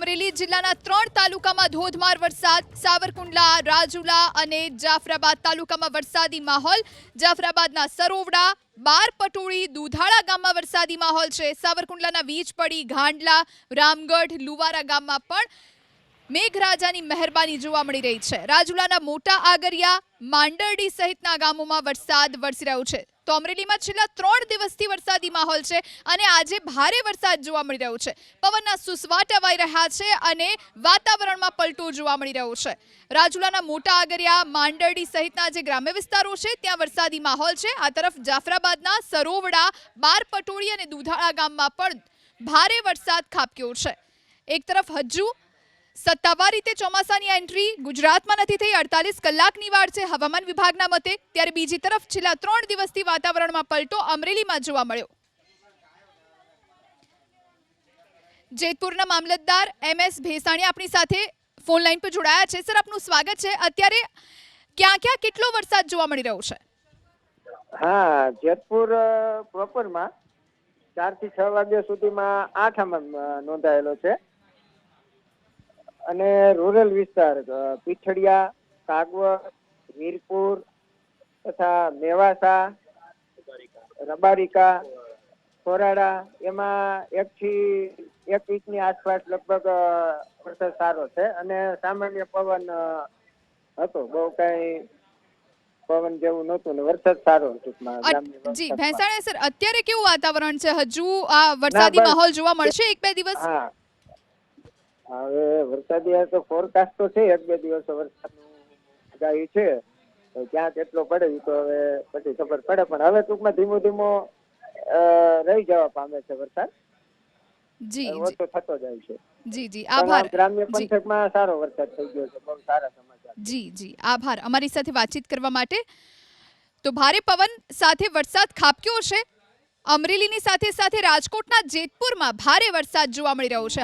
અમરેલી જિલ્લાના 3 તાલુકામાં ધોધમાર વરસાદ. સાવરકુંડલા, રાજુલા અને જાફરાબાદ તાલુકામાં વરસાદી માહોલ. જાફરાબાદના સરોવડા, બારપટોળી, દુધાળા ગામમાં વરસાદી માહોલ છે. સાવરકુંડલાના વીજપડી, ગાંડલા, રામગઢ, લુવારા ગામમાં પણ મેઘરાજાની મહેરબાની જોવા મળી રહી છે. રાજુલાના મોટા આગરિયા, માંડરડી સહિતના ગામોમાં વરસાદ વરસી રહ્યો છે. તો અમરેલીમાં છેલ્લા 3 દિવસથી વરસાદી માહોલ છે અને આજે ભારે વરસાદ જોવા મળી રહ્યો છે. પવનના સુસવાટા વાઈ રહ્યા છે અને વાતાવરણમાં પલટો જોવા મળી રહ્યો છે. રાજુલાના મોટા આગરિયા, માંડરડી સહિતના જે ગ્રામ્ય વિસ્તારો છે ત્યાં વરસાદી માહોલ છે. આ તરફ જાફરાબાદના સરોવડા, બારપટોળી અને દુધાળા ગામમાં પણ ભારે વરસાદ ખાબક્યો છે. એક તરફ હજુ સત્તાવાર રીતે ચોમાસાની એન્ટ્રી ગુજરાતમાં નથી થઈ. 48 કલાકની વાર છે હવામાન વિભાગના મતે. ત્યારે બીજી તરફ છેલ્લા 3 દિવસથી વાતાવરણમાં પલટો અમરેલીમાં જોવા મળ્યો. જેતપુરના મામલતદાર MS ભેસાણી આપણી સાથે ફોન લાઈન પર જોડાયા છે. સર, આપનું સ્વાગત છે. અત્યારે ક્યાં ક્યાં કેટલો વરસાદ જોવા મળી રહ્યો છે? હા, જેતપુર પ્રોપરમાં 4 થી 6 વાગ્યા સુધીમાં 8 નોંધાયેલો છે અને રૂરલ વિસ્તાર પીઠડિયા, કાગવડ, વીરપુર તથા મેવાસા, રબારિકા, ખોરાડા એમાં 1 થી 1 ઇંચની આસપાસ લગભગ વરસાદ સારો છે અને સામાન્ય પવન હતો. બહુ કઈ પવન જેવું નહોતું ને વરસાદ સારો હતો. જી ભેસાણા સર, અત્યારે કેવું વાતાવરણ છે? હજુ આ વરસાદી માહોલ જોવા મળશે 1-2 દિવસ? હા, હવે વરસાદી તો ફોરકાસ્ટ તો છે 1-2 દિવસ વરસાદનું આગાહી છે. ક્યાં કેટલો પડે તો હવે પછી ખબર પડે, પણ હવે ટૂંકમાં ધીમો ધીમો રહી જવા પામે છે વરસાદ. જી ઓછો થતો જાય છે. જી આભાર. ગ્રામ્ય પંથકમાં સારો વરસાદ થઈ ગયો છે. બહુ સારા સમાચાર. જી આભાર અમારી સાથે વાતચીત કરવા માટે. તો ભારે પવન સાથે વરસાદ ખાબક્યો છે. અમરેલીની સાથે સાથે રાજકોટના જેતપુરમાં ભારે વરસાદ જોવા મળી રહ્યો છે.